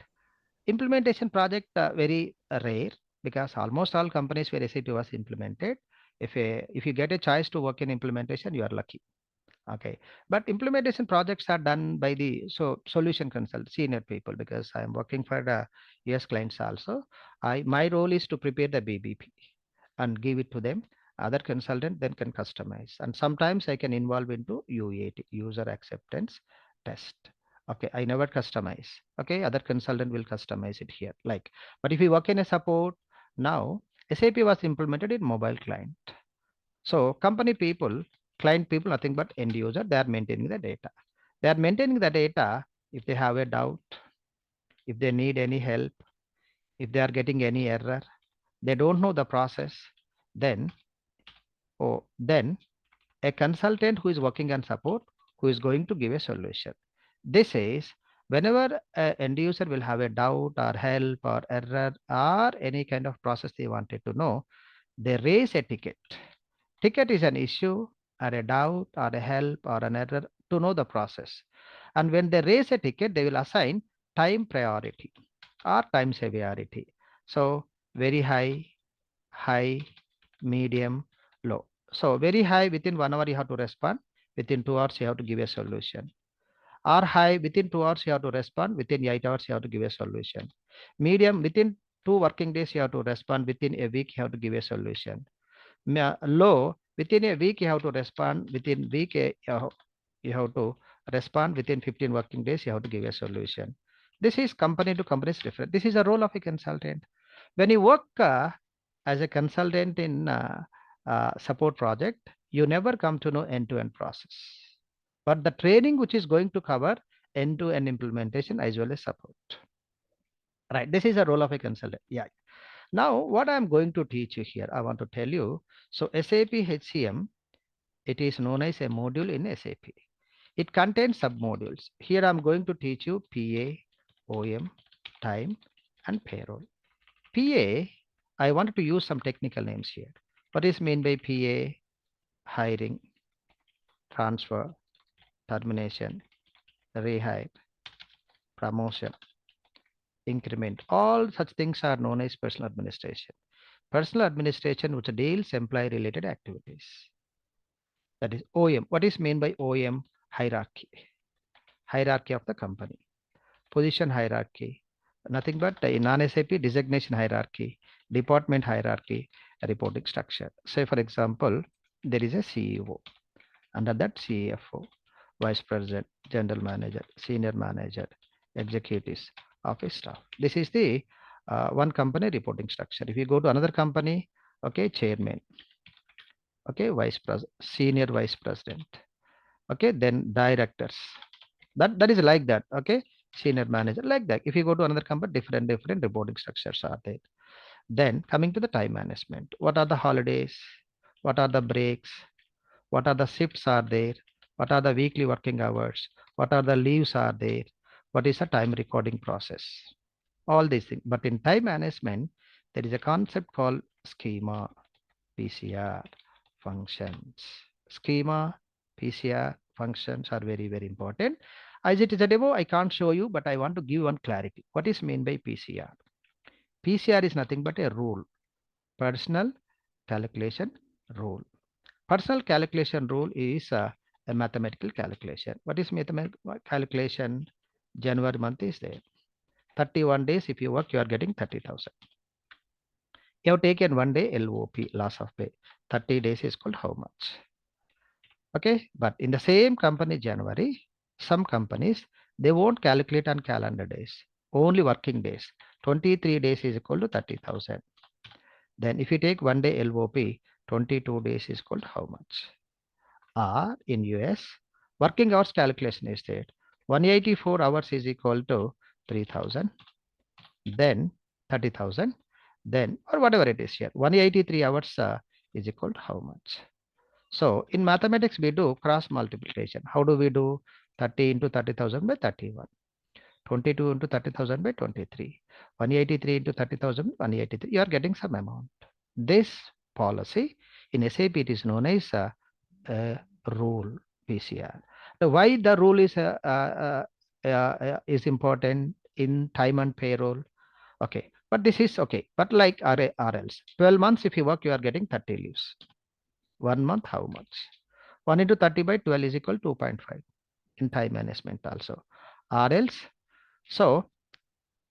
implementation project very rare because almost all companies where SAP was implemented. If you get a choice to work in implementation, you are lucky. Okay, but implementation projects are done by the solution consult senior people because I am working for the US clients also. My role is to prepare the BBP and give it to them. Other consultant then can customize, and sometimes I can involve into UAT, user acceptance test. Okay, I never customize. Okay, other consultant will customize it here. Like, but if you work in a support now, SAP was implemented in mobile client. So company people, client people, nothing but end user, they are maintaining the data. They are maintaining the data. If they have a doubt, if they need any help, if they are getting any error, they don't know the process, then then a consultant who is working on support who is going to give a solution. This is whenever an end user will have a doubt or help or error or any kind of process they wanted to know, they raise a ticket. Ticket is an issue or a doubt or a help or an error to know the process. And when they raise a ticket, they will assign time priority or time severity. So very high, high, medium, low. So very high, within 1 hour you have to respond. Within 2 hours you have to give a solution. Or high, within 2 hours you have to respond. Within 8 hours you have to give a solution. Medium, within 2 working days you have to respond. Within a week you have to give a solution. Low, within a week you have to respond. Within week you have to respond. Within 15 working days you have to give a solution. This is company to company is different. This is a role of a consultant. When you work as a consultant in support project, you never come to know end-to-end process. But the training which is going to cover end-to-end implementation as well as support. Right. This is a role of a consultant. Yeah. Now, what I'm going to teach you here, I want to tell you. So SAP HCM, it is known as a module in SAP. It contains sub-modules. Here I'm going to teach you PA, OM, time, and payroll. PA, I wanted to use some technical names here. What is meant by PA? Hiring, transfer, termination, rehire, promotion, increment. All such things are known as personal administration. Personal administration which deals employee related activities. That is OM. What is meant by OM? Hierarchy. Hierarchy of the company. Position hierarchy. Nothing but a non-SAP designation hierarchy, department hierarchy, reporting structure. Say for example, there is a CEO. Under that CFO, Vice President, General Manager, Senior Manager, Executives, Office Staff. This is the one company reporting structure. If you go to another company, okay, Chairman, okay, Vice President, Senior Vice President, okay, then Directors. That is like that, okay, Senior Manager, like that. If you go to another company, different reporting structures are there. Then coming to the time management, what are the holidays? What are the breaks? What are the shifts are there? What are the weekly working hours? What are the leaves are there? What is the time recording process? All these things. But in time management, there is a concept called schema, PCR, functions. Schema, PCR, functions are very, very important. As it is a demo, I can't show you, but I want to give one clarity. What is meant by PCR? PCR is nothing but a rule. Personal calculation rule. Personal calculation rule is a mathematical calculation. What is mathematical calculation? January month is there. 31 days, if you work, you are getting 30,000. You have taken 1 day LOP, loss of pay. 30 days is called how much? Okay, but in the same company January, some companies, they won't calculate on calendar days, only working days. 23 days is equal to 30,000. Then if you take 1 day LOP, 22 days is called how much? Or in US, working hours calculation is that 184 hours is equal to 3,000, then 30,000, then or whatever it is here, 183 hours is equal to how much? So in mathematics, we do cross multiplication. How do we do? 30 into 30,000 by 31, 22 into 30,000 by 23, 183 into 30,000, 183. You are getting some amount. This policy in SAP, it is known as a rule, PCR. Now, why the rule is important in time and payroll? Okay, but this is okay. But like RLs, 12 months if you work, you are getting 30 leaves. 1 month, how much? 1 into 30 by 12 is equal to 2.5 in time management also. RLs, so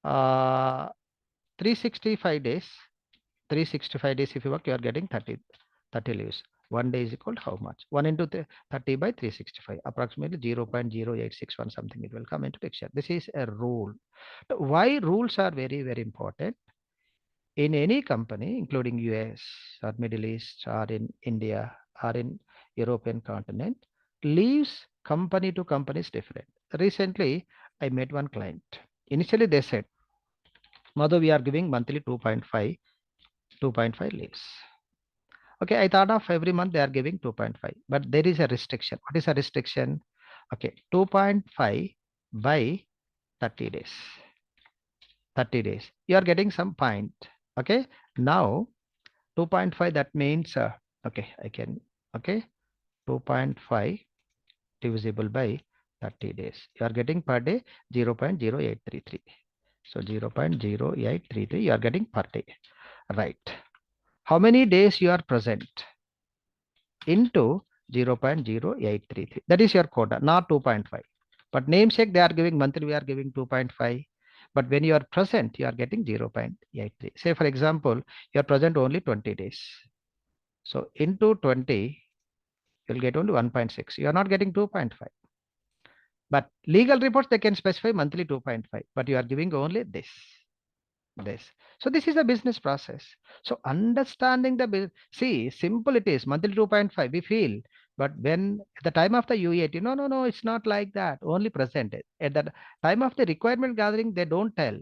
365 days, 365 days if you work, you are getting 30 leaves. 1 day is equal to how much? 1 into 30 by 365, approximately 0.0861 something, it will come into picture. This is a rule. Why rules are very, very important? In any company, including US or Middle East or in India or in European continent, leaves company to company is different. Recently, I met one client. Initially, they said, Madhu, we are giving monthly 2.5 leaves. Okay, I thought of every month they are giving 2.5, but there is a restriction. What is a restriction? Okay, 2.5 by 30 days. 30 days. You are getting some point. Okay, now 2.5, that means, okay, I can, okay, 2.5 divisible by 30 days. You are getting per day 0.0833. So 0.0833 you are getting per day. Right. How many days you are present? Into 0.0833. That is your quota, not 2.5. But namesake, they are giving monthly, we are giving 2.5. But when you are present, you are getting 0.83. Say, for example, you are present only 20 days. So into 20, you'll get only 1.6. You are not getting 2.5. But legal reports, they can specify monthly 2.5, but you are giving only this. So this is a business process. So understanding the see, simple it is, monthly 2.5, we feel, but when at the time of the UAT, no, it's not like that, only presented. At the time of the requirement gathering, they don't tell.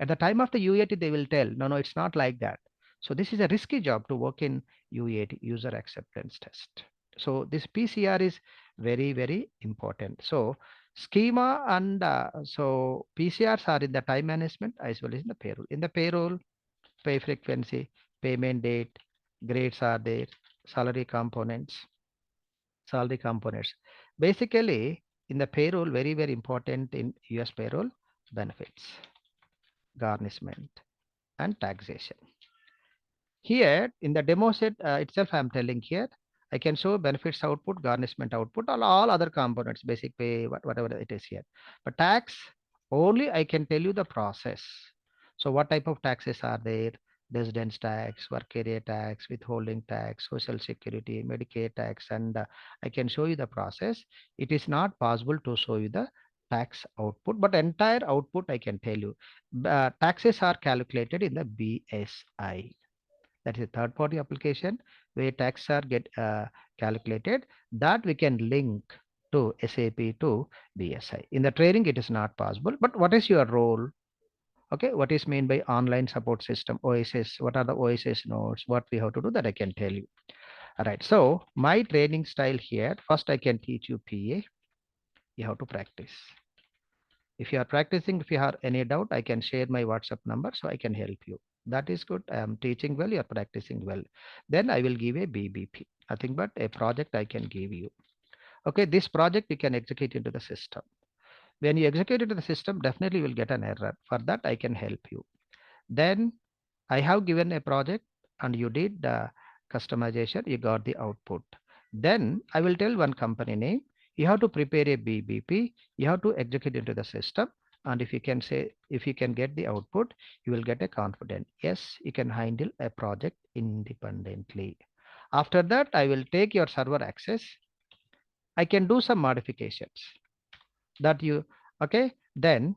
At the time of the UAT, they will tell, no, it's not like that. So this is a risky job to work in UAT, user acceptance test. So this PCR is very, very important. So schema and so PCRs are in the time management as well as in the payroll. In the payroll, pay frequency, payment date, grades are there, salary components. Basically, in the payroll, very, very important in US payroll, benefits, garnishment, and taxation. Here in the demo set itself, I am telling here, I can show benefits output, garnishment output, all other components, basic pay, whatever it is here. But tax, only I can tell you the process. So what type of taxes are there? Residence tax, work area tax, withholding tax, social security, Medicare tax, and I can show you the process. It is not possible to show you the tax output, but entire output I can tell you. Taxes are calculated in the BSI. That is a third party application where taxes are get calculated, that we can link to SAP to BSI. In the training, it is not possible. But what is your role? Okay, what is mean by online support system, OSS? What are the OSS nodes? What we have to do, that I can tell you. All right, so my training style here, first I can teach you PA. You have to practice. If you are practicing, if you have any doubt, I can share my WhatsApp number so I can help you. That is good. I am teaching well, you are practicing well. Then I will give a BBP, nothing but a project I can give you. Okay, this project you can execute into the system. When you execute into the system, definitely you will get an error. For that, I can help you. Then I have given a project. and you did the customization, you got the output. Then I will tell one company name. You have to prepare a BBP. You have to execute into the system. And if you can say, if you can get the output, you will get a confidence. Yes, you can handle a project independently. After that, I will take your server access. I can do some modifications that you, okay. Then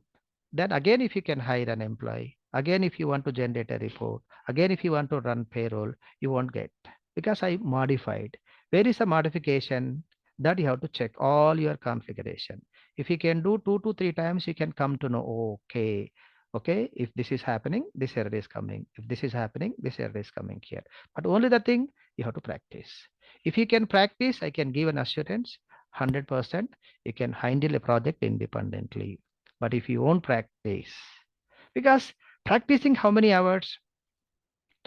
again, if you can hire an employee, again, if you want to generate a report, again, if you want to run payroll, you won't get, because I modified. Where is the modification? That you have to check all your configuration. If you can do 2 to 3 times, you can come to know, okay, okay, if this is happening, this error is coming. If this is happening, this error is coming here. But only the thing, you have to practice. If you can practice, I can give an assurance, 100%, you can handle a project independently. But if you won't practice, because practicing how many hours?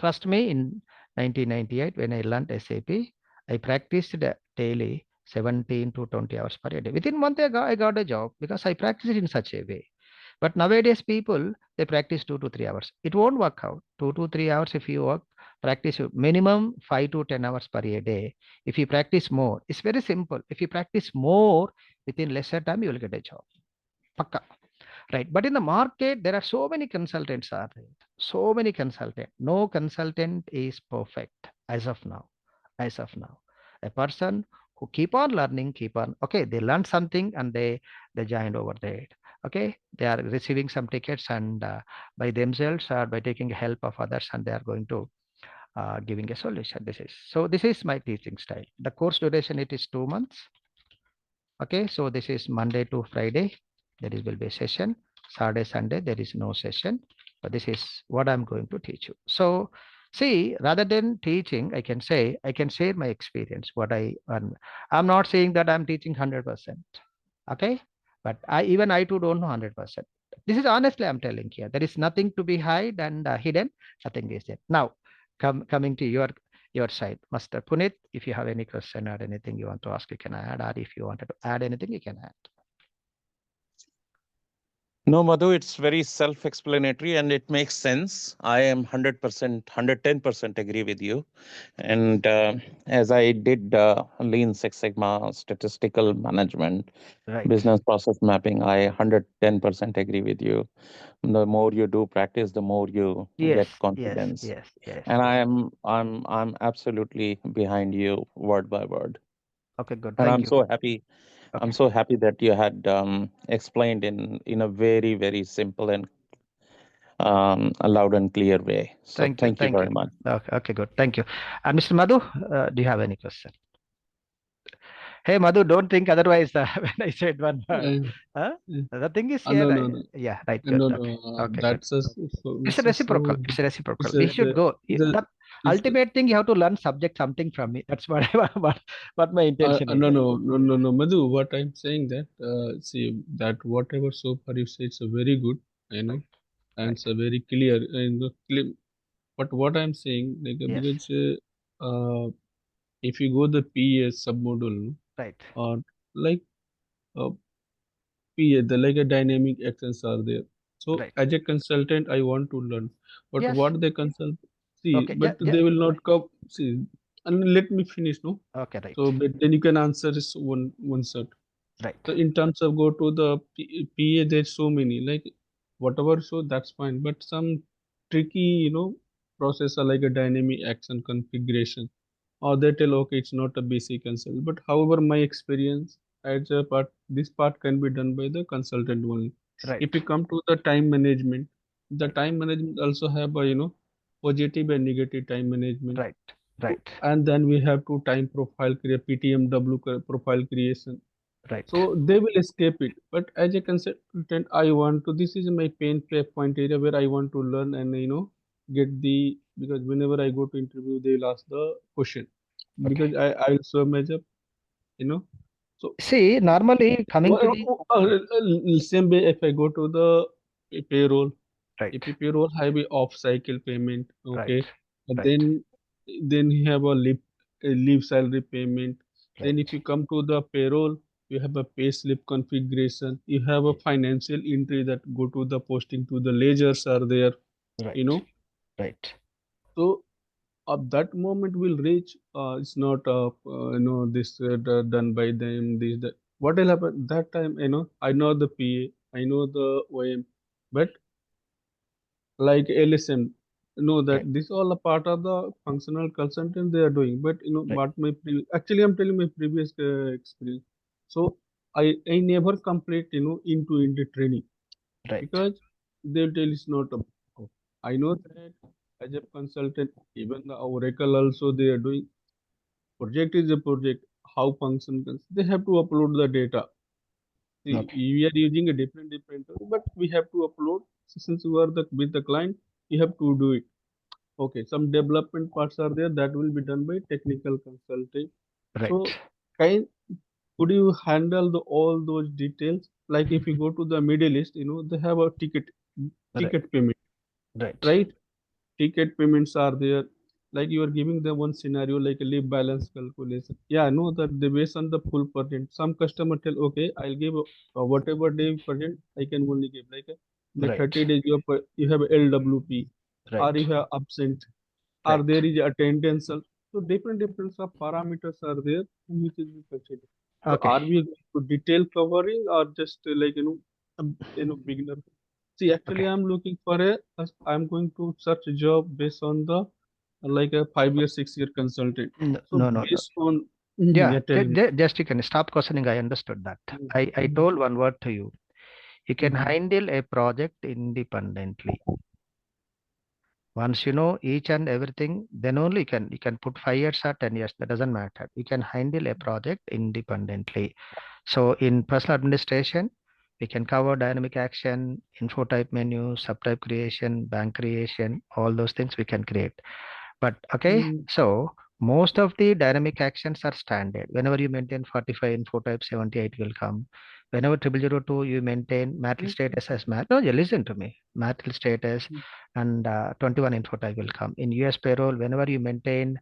Trust me, in 1998, when I learned SAP, I practiced daily 17 to 20 hours per day. Within a month, I got a job because I practiced in such a way. But nowadays, people, they practice 2 to 3 hours. It won't work out. 2 to 3 hours if you work, practice minimum 5 to 10 hours per day. If you practice more, it's very simple. If you practice more, within lesser time, you will get a job. Pakka. Right. But in the market, there are so many consultants are there. So many consultants. No consultant is perfect as of now. As of now. A person who keep on learning, keep on, okay, they learn something and they joined over there. Okay, they are receiving some tickets and by themselves or by taking help of others, and they are going to giving a solution. This is my teaching style. The course duration, it is 2 months. Okay, so this is Monday to Friday. There will be a session. Saturday, Sunday, there is no session. But this is what I'm going to teach you. So see, rather than teaching, I can say, I can share my experience, what I earn. I'm not saying that I'm teaching 100%. Okay, but I too don't know 100%. This is honestly I'm telling here. There is nothing to be hide and hidden. Nothing is there. Now, coming to your side, Master Puneet, if you have any question or anything you want to ask, you can add. Or if you wanted to add anything, you can add. No, Madhu, it's very self-explanatory and it makes sense. I am 100%, 110% agree with you. And as I did Lean Six Sigma, statistical management, Right. business process mapping, I 110% agree with you. The more you do practice, the more you Yes, get yes, confidence. yes, yes. And Yes. I'm absolutely behind you word by word. Okay, good. And Thank I'm you. so happy. Okay. I'm so happy that you had explained in a very, very simple and a loud and clear way. So Thank you. thank you Thank you. very much. Okay, okay, good. Thank you. And Mr. Madhu, do you have any question? Hey, Madhu, don't think otherwise when I said one word. Uh, Huh? uh, The thing is here. no, no, no, Yeah, right. Good. no, Okay. no. Okay, good. That's a It's a this is reciprocal. so. It's a reciprocal. It's We a, should go. the The it's ultimate thing, you have to learn subject something from me. That's what what my intention is. no, no, no, no, no, Madhu. What I'm saying that see that whatever so far you say, it's a very good, Right. and Right. it's a very clear and clear. But what I'm saying, like Yes. because if you go the PA submodule Right. or like uh, PA, the like a dynamic actions are there. So Right. as a consultant, I want to learn, but Yes. what they consult see, Okay. Yeah. but Yeah. they will not come see. And let me finish, no. Okay. Right. So but then you can answer is one set. Right. So in terms of go to the PA, there's so many like whatever. So that's fine, but some tricky, process are like a dynamic action configuration, or they tell okay, it's not a basic consult. But however, my experience as a part, this part can be done by the consultant only. Right. If you come to the time management, the Right. time management also have a positive and negative time management. Right. Right. And then we have to time profile create PTMW profile creation, Right. so they will escape it. But as a consultant, I want to. This is my point area where I want to learn and get the, because whenever I go to interview, they will ask the question Okay. because I also measure, you know. So See, normally coming to the same way if I go to the payroll, right. if you payroll have a off cycle payment, Right. okay, but Right. then you have a leave salary payment. Then if Right. you come to the payroll, you have a pay slip configuration. You have a financial entry that go to the posting to the ledgers are there, you Right. know. Right. So that moment will reach, it's not this done by them, this that. What will happen that time? I know the PA, I know the OM, but like LSM, that Okay. this all a part of the functional consultant they are doing. But Right. what actually I'm telling my previous experience. So I never complete into training, Right. because they'll tell it's not a. I know that as a consultant, even the Oracle also they are doing. Project is a project. How function they have to upload the data. See, Okay. we are using a different tool, but we have to upload. Since you are with the client, you have to do it. Okay, some development parts are there that will be done by technical consulting. Right. So, kind could you handle all those details? Like if you go to the Middle East, they have a Right. ticket payment, Right. right? Ticket payments are there. Like you are giving them one scenario like a leave balance calculation. Yeah, I know that they based on the full percent. Some customer tell, okay, I'll give whatever day percent I can only give. Like the Right. 30 days you have LWP, or Right. you have absent, or Right. there is attendance. So different of parameters are there which is considered. So Okay. are we going to detail covering, or just like beginner? See, actually, Okay. I'm looking for I'm going to search a job based on the like a 5 year, 6 year consultant. No, So no, no, no. based on, Yeah, yeah, tell me. just you can stop questioning. I understood that. I Mhm, told one word to you. You can mhm, handle a project independently. Once you know each and everything, then only you can put 5 years or 10 years. That doesn't matter. You can handle a project independently. So in personal administration, we can cover dynamic action, info type menu, subtype creation, bank creation, all those things we can create. But okay, mhm, so most of the dynamic actions are standard. Whenever you maintain 45 info type, 78 will come. Whenever 0002 you maintain marital status as no, you listen to me. Marital status and 21 info type will come. In US payroll, whenever you maintain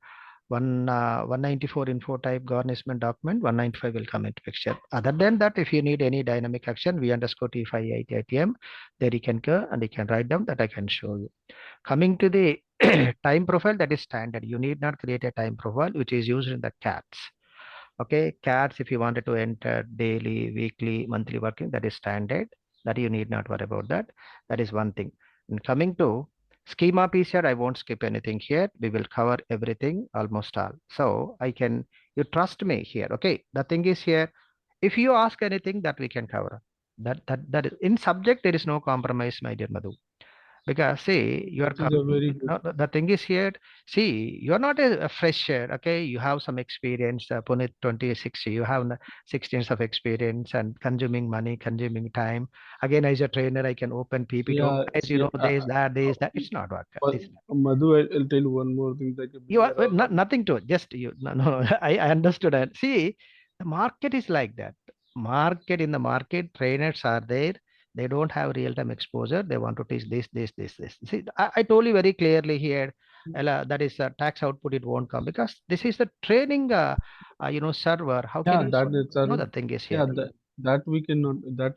194 info type garnishment document, 195 will come into picture. Other than that, if you need any dynamic action, V underscore T5 ATM, there you can go and you can write down that I can show you. Coming to the time profile, that is standard. You need not create a time profile, which is used in the CATs. Okay, CATs, if you wanted to enter daily, weekly, monthly working, that is standard. That you need not worry about that. That is one thing. And coming to schema piece here, I won't skip anything here. We will cover everything, almost all. So you trust me here. Okay, the thing is here, if you ask anything that we can cover, that is in subject, there is no compromise, my dear Madhu. Because see, you are That is a coming. very good. No, the thing is here. See, you are not a fresher. Okay, you have some experience. Punit 26. You have 16 years of experience and consuming money, consuming time. Again, as a trainer, I can open PPT. Yeah, As you yeah. know, this, that. It's not work. But This. Madhu, I'll tell you one more thing. Like You we are are all nothing to it. Just you. No, no. I understood it. See, the market is like that. In the market, trainers are there. They don't have real-time exposure. They want to teach this. See, I told you very clearly here. Ella, that is tax output. It won't come because this is the training. Server. How can yeah, you? that is No, the thing is here. yeah, that we cannot, that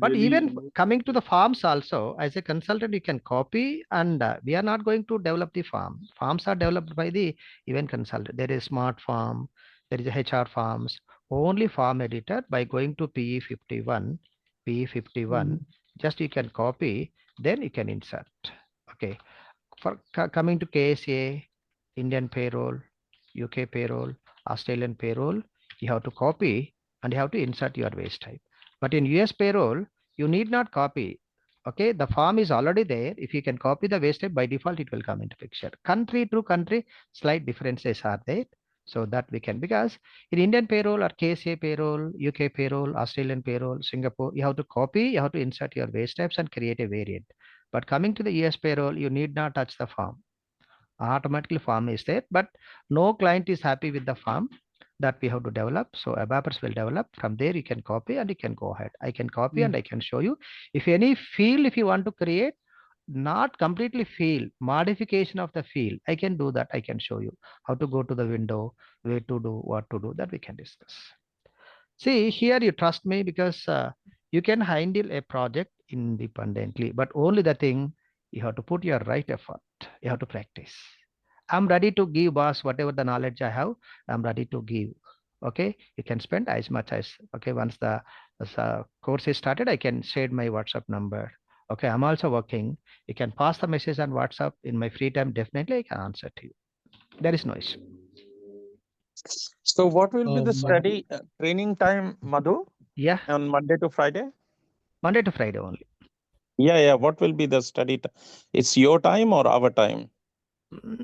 But really, even coming to the farms also, as a consultant, you can copy and we are not going to develop the farm. Farms are developed by the event consultant. There is smart farm, there is a HR farms, only farm editor by going to PE51, Mhm, just you can copy, then you can insert. Okay. For coming to KSA, Indian payroll, UK payroll, Australian payroll, you have to copy and you have to insert your waste type. But in US payroll, you need not copy. Okay, the form is already there. If you can copy the waste type, by default, it will come into picture. Country to country, slight differences are there. So that we can, because in Indian payroll or KSA payroll, UK payroll, Australian payroll, Singapore, you have to copy, you have to insert your waste types and create a variant. But coming to the US payroll, you need not touch the form. Automatically form is there, but no client is happy with the form that we have to develop. So ABAPers will develop. From there, you can copy and you can go ahead. I can copy and mhm, I can show you. If any field, if you want to create, not completely field, modification of the field, I can do that. I can show you how to go to the window, where to do, what to do, that we can discuss. See, here you trust me because you can handle a project independently, but only the thing you have to put your right effort, you have to practice. I'm ready to give, boss, whatever the knowledge I have, I'm ready to give. Okay, you can spend as much as, okay, once the course is started, I can share my WhatsApp number. Okay, I'm also working. You can pass the message on WhatsApp in my free time. Definitely, I can answer to you. There is no issue. So what will be the Madhu, study training time, Madhu, Yeah, on Monday to Friday? Monday to Friday only. Yeah. What will be the study? It's your time or our time?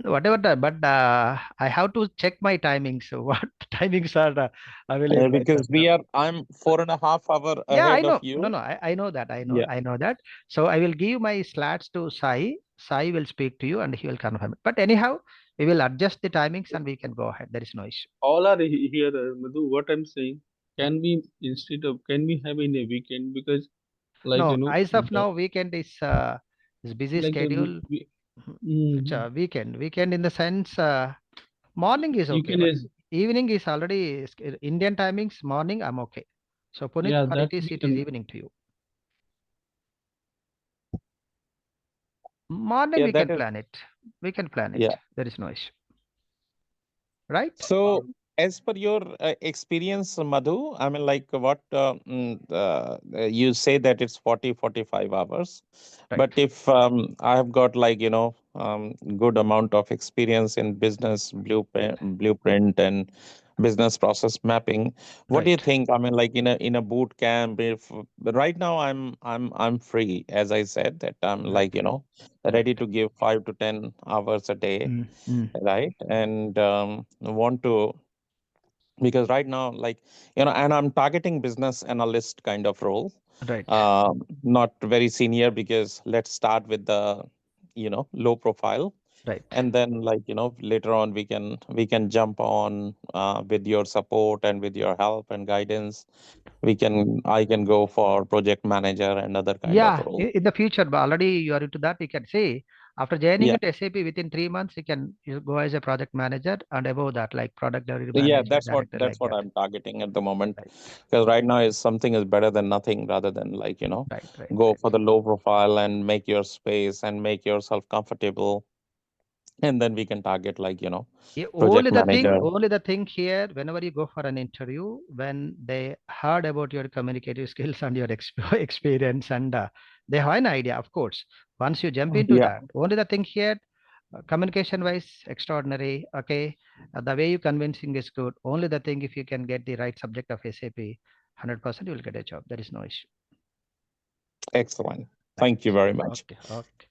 Whatever the, but I have to check my timings. So what timings are available at Because that time? I'm 4.5 hours Yeah, I ahead of know. you. No, I know that. Yeah. I know that. So I will give my slots to Sai. Sai will speak to you and he will confirm it. But anyhow, we will adjust the timings and we can go ahead. There is no issue. all are here, Madhu. What I'm saying, can we can we have in a weekend? Because like No, you know, as of now, weekend is busy like schedule. It's mhm. a weekend. Weekend in the sense, morning is You okay, can but as evening is already Indian timings. Morning, I'm okay. So Puneet, yeah, what that we it is can. evening to you. Morning, Yeah, we that can is. plan it. We can plan Yeah. it. There is no issue, right? So, as per your experience, Madhu, I mean, like what you say that it's 45 hours. Right, But if I have got like, good amount of experience in business blueprint and business process mapping, what do you right, think? I mean, like in a boot camp, if right now I'm free, as I said, that I'm right, like, ready right. to give 5 to 10 hours a day, Mm, mm, right? And want to, because right now, like, and I'm targeting business analyst kind of role, right, not very senior, because let's start with the low profile, right. and then, like, later on we can jump on with your support and with your help and guidance. I can go for project manager and other kind of Yeah, role. in the future, but already you are into that. You can see after joining Yeah. into SAP within 3 months, you go as a project manager and above that, like product delivery Yeah, manager, that's what director, that's like what that. I'm targeting at the moment. Right, Because right now is something is better than nothing, rather than, like, right, right, go right. for the low profile and make your space and make yourself comfortable, and then we can target, like, project manager. Only the thing here, whenever you go for an interview, when they heard about your communicative skills and your experience, and they have an idea, of course. Once you jump into Yeah, that, only the thing here, communication wise, extraordinary. Okay, the way you convincing is good. Only the thing, if you can get the right subject of SAP, 100% you will get a job. There is no issue. excellent. Right. Thank you very much. Okay. Okay.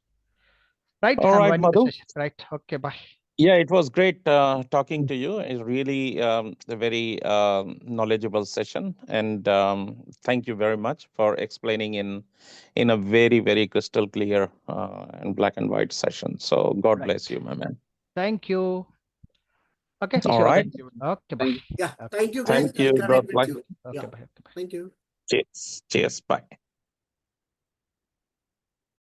Right. All I'm right, winding the Madhu. session. Right. Okay. Bye. Yeah, it was great talking to you. It's really a very knowledgeable session, and thank you very much for explaining in a very, very crystal clear and black and white session. So God Right. bless you, my man. Thank you. Okay. Wish All you all the right. best. Okay. Bye. Thank you. Yeah, Okay. thank you guys. Thank I'll you. God connect with bless. you. Okay. Yeah, Bye. Okay. Bye. thank you. Cheers. Cheers. Bye.